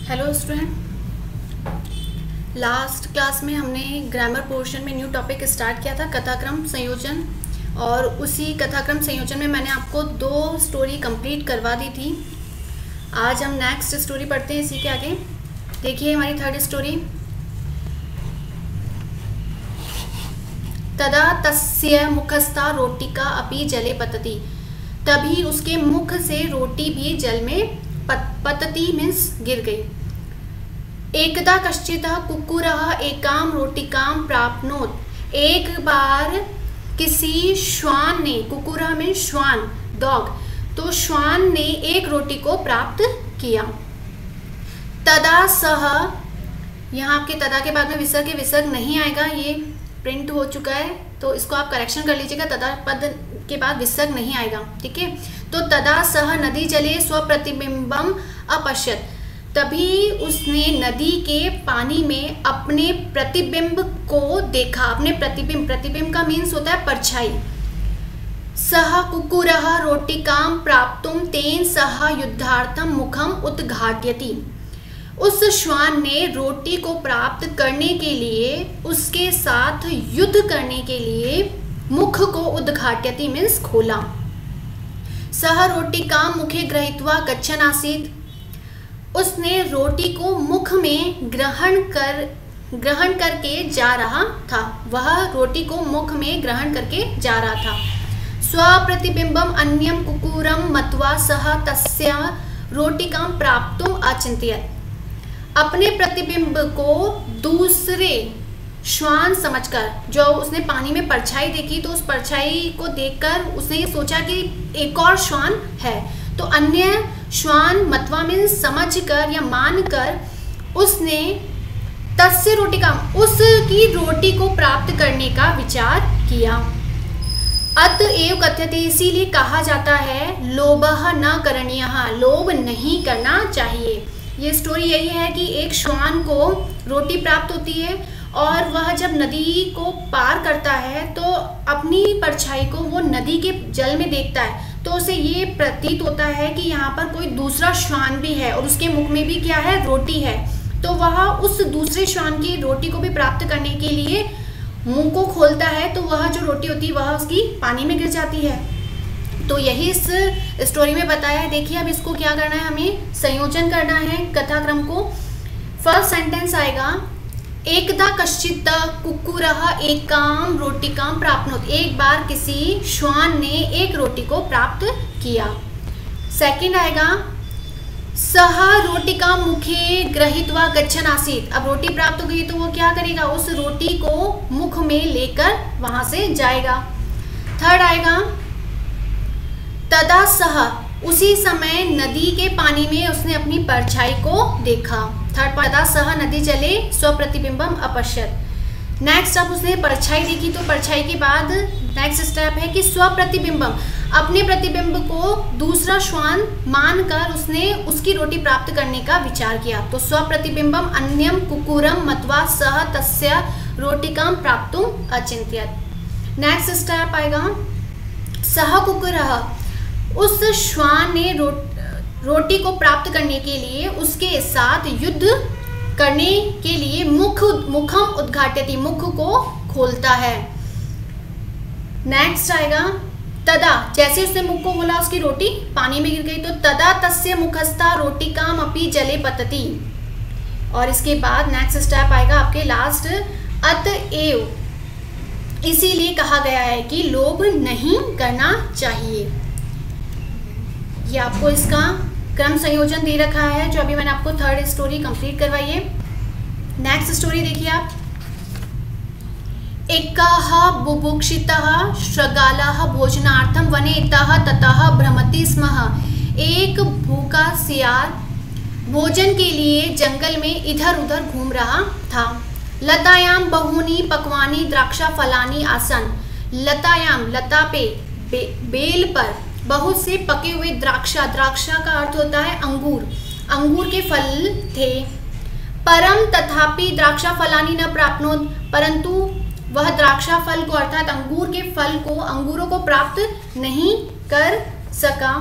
Hello student, last class में हमने grammar portion में न्यू टॉपिक स्टार्ट किया था कथाक्रम संयोजन। और उसी कथाक्रम संयोजन में मैंने आपको 2 स्टोरी कंप्लीट करवा दी थी। आज हम नेक्स्ट स्टोरी पढ़ते हैं इसी के आगे। देखिए हमारी थर्ड स्टोरी। तदा तस्य मुखस्था रोटिका अपि जले पतति। तभी उसके मुख से रोटी भी जल में पतति मीन्स गिर गई। एकदा कश्चितः कुक्कुरः एकां रोटिकां प्राप्नोत्। एक बार किसी श्वान ने, कुक्कुरः मीन्स श्वान, डॉग, तो श्वान ने एक रोटी को प्राप्त किया। तदा सह, यहाँ आपके तदा के बाद में विसर्ग नहीं आएगा, ये प्रिंट हो चुका है तो इसको आप करेक्शन कर लीजिएगा। तदा पद के बाद विसर्ग नहीं आएगा, ठीक है। तो तदा सह नदी जले स्वप्रतिबिंबम अपश्यत। तभी उसने नदी के पानी में अपने प्रतिबिंब को देखा। अपने प्रतिबिंब का मीन्स होता है परछाई। सह कुक्कुरः रोटिकां प्राप्तुं तेन सह युद्धार्थं मुखम उद्घाटयति। उस श्वान ने रोटी को प्राप्त करने के लिए, उसके साथ युद्ध करने के लिए मुख को उद्घाटयति मीन्स खोला। सह रोटिकां मुखे गृहीत्वा गच्छन् आसीत्। उसने रोटी को मुख में ग्रहण करके जा रहा था। वह रोटी को मुख में ग्रहण करके जा रहा था। स्वप्रतिबिंबम अन्यम कुक्कुरम मत्वा सह तस्य रोटिकां प्राप्तुम अचिंत्यत। अपने प्रतिबिंब को दूसरे श्वान समझकर, जो उसने पानी में परछाई देखी तो उस परछाई को देखकर उसने ये सोचा कि एक और श्वान है। तो अन्य श्वान मत्वा में समझकर या मानकर उसने तस्य रोटिका, उसकी रोटी को प्राप्त करने का विचार किया। अतएव कथ्यते, इसीलिए कहा जाता है लोभः न करणीयः, लोभ नहीं करना चाहिए। ये स्टोरी यही है कि एक श्वान को रोटी प्राप्त होती है और वह जब नदी को पार करता है तो अपनी परछाई को वो नदी के जल में देखता है तो उसे ये प्रतीत होता है कि यहाँ पर कोई दूसरा श्वान भी है और उसके मुख में भी क्या है, रोटी है। तो वह उस दूसरे श्वान की रोटी को भी प्राप्त करने के लिए मुंह को खोलता है तो वह जो रोटी होती है वह उसकी पानी में गिर जाती है। तो यही इस स्टोरी में बताया है। देखिए अब इसको क्या करना है, हमें संयोजन करना है कथाक्रम को। फर्स्ट सेंटेंस आएगा, एकदा कश्चित् कुक्कुरः एकां रोटिकां प्राप्नोत्। एक बार किसी श्वान ने एक रोटी को प्राप्त किया। सेकंड आएगा, सह रोटिकां मुखे गृहीत्वा गच्छन् आसीत्। अब रोटी प्राप्त हो गई तो वो क्या करेगा, उस रोटी को मुख में लेकर वहां से जाएगा। थर्ड आएगा, तदा सह, उसी समय नदी के पानी में उसने अपनी परछाई को देखा। थर्ड, तदा सह नदी जले स्वप्रतिबिंबम अपश्यत। नेक्स्ट अब उसने परछाई देखी तो परछाई के बाद नेक्स्ट स्टेप है कि स्वप्रतिबिंबम, अपने प्रतिबिंब को दूसरा श्वान मानकर उसने उसकी रोटी प्राप्त करने का विचार किया। तो स्वप्रतिबिंबम अन्यम कुक्कुरम मत्वा सह तस्य रोटिकां प्राप्तुम अचिंत्यत। नेक्स्ट स्टेप आएगा, सह कुक्कुरः, उस श्वान ने रोटी को प्राप्त करने के लिए उसके साथ युद्ध करने के लिए मुखम उद्घाटयति, मुख को खोलता है। नेक्स्ट आएगा, तदा, जैसे उसने मुख को खोला उसकी रोटी पानी में गिर गई। तो तदा तस्य मुखस्था रोटिकाम अपि जले पतति। और इसके बाद नेक्स्ट स्टेप आएगा आपके लास्ट, अतएव, इसीलिए कहा गया है कि लोभ नहीं करना चाहिए। ये आपको इसका क्रम संयोजन दे रखा है जो अभी मैंने आपको थर्ड स्टोरी कंप्लीट करवाई है। नेक्स्ट स्टोरी देखिए आप। एकः बुभुक्षितः शृगालः भोजनार्थं वने इतः ततः भ्रमति स्म। एक भूखा सियार भोजन के लिए जंगल में इधर उधर घूम रहा था। लतायां बहूनि पक्वानि द्राक्षा फलानि आसन। लतायां, लता पे, बेल पर बहुत से पके हुए द्राक्षा, द्राक्षा का अर्थ होता है अंगूर, अंगूर के फल थे। परम तथापि द्राक्षा फलानि न प्राप्नोत्, परंतु वह द्राक्षा फल को अर्थात अंगूर के फल को, अंगूरों को प्राप्त नहीं कर सका।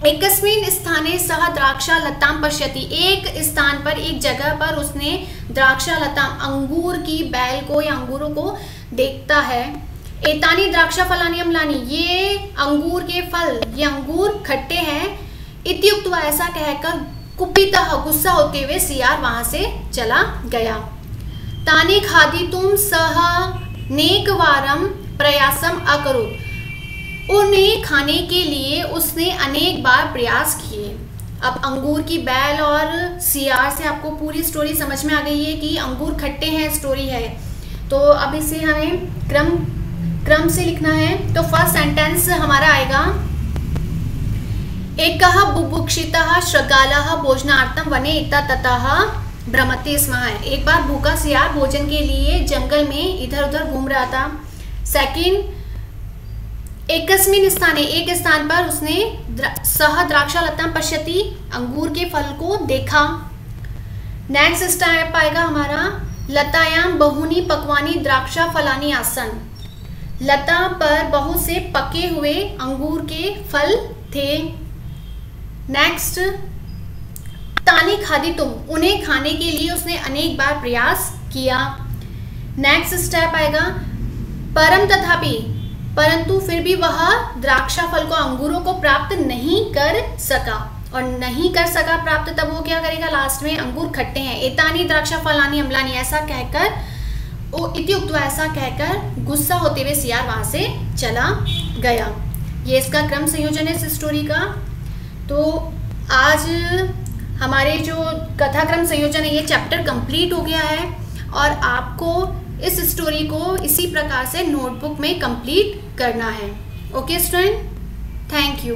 एकस्मिन् स्थाने सः द्राक्षा लतां पश्यति, एक स्थान पर, एक जगह पर उसने द्राक्षा लतां, अंगूर की बेल को या अंगूरों को देखता है। एतानि द्राक्षा फलानि अम्लानि, ये अंगूर के फल, ये अंगूर खट्टे हैं। इति उक्त्वा, ऐसा कहकर कुपितः, गुस्सा होते हुए सियार वहां से चला गया। तानि खादितुं सः नेकवारं प्रयासम अकरोत्, उन्हें खाने के लिए उसने अनेक बार प्रयास किए। अब अंगूर की बैल और सियार से आपको पूरी स्टोरी समझ में आ गई है कि अंगूर खट्टे हैं, स्टोरी है। तो अब इसे हमें क्रम से लिखना है। तो फर्स्ट सेंटेंस हमारा आएगा, एकः बुभुक्षितः शृगालः भोजनार्थं वने इतः ततः भ्रमते स्म। एक बार भूखा सियार भोजन के लिए जंगल में इधर उधर घूम रहा था। सेकंड, एकस्मिन् स्थाने, एक स्थान पर उसने सह द्राक्षा लतां पश्यति, अंगूर के फल को देखा। नेक्स्ट स्टेप आएगा हमारा, लतायां बहुनी पक्वानी द्राक्षा फलानी आसन, लता पर बहुत से पके हुए अंगूर के फल थे। नेक्स्ट, तानी खादितुम, उन्हें खाने के लिए उसने अनेक बार प्रयास किया। नेक्स्ट स्टेप आएगा, परम तथापि, परंतु फिर भी वह द्राक्षा फल को, अंगूरों को प्राप्त नहीं कर सका। और नहीं कर सका प्राप्त, तब वो क्या करेगा, लास्ट में अंगूर खट्टे हैं। एतानी द्राक्षा फलानी अम्लानी, ऐसा कहकर, इति उक्त्वा, ऐसा कहकर गुस्सा होते हुए सियार वहां से चला गया। ये इसका क्रम संयोजन है इस स्टोरी का। तो आज हमारे जो कथाक्रम संयोजन है, ये चैप्टर कंप्लीट हो गया है और आपको इस स्टोरी को इसी प्रकार से नोटबुक में कंप्लीट करना है। Okay student, thank you.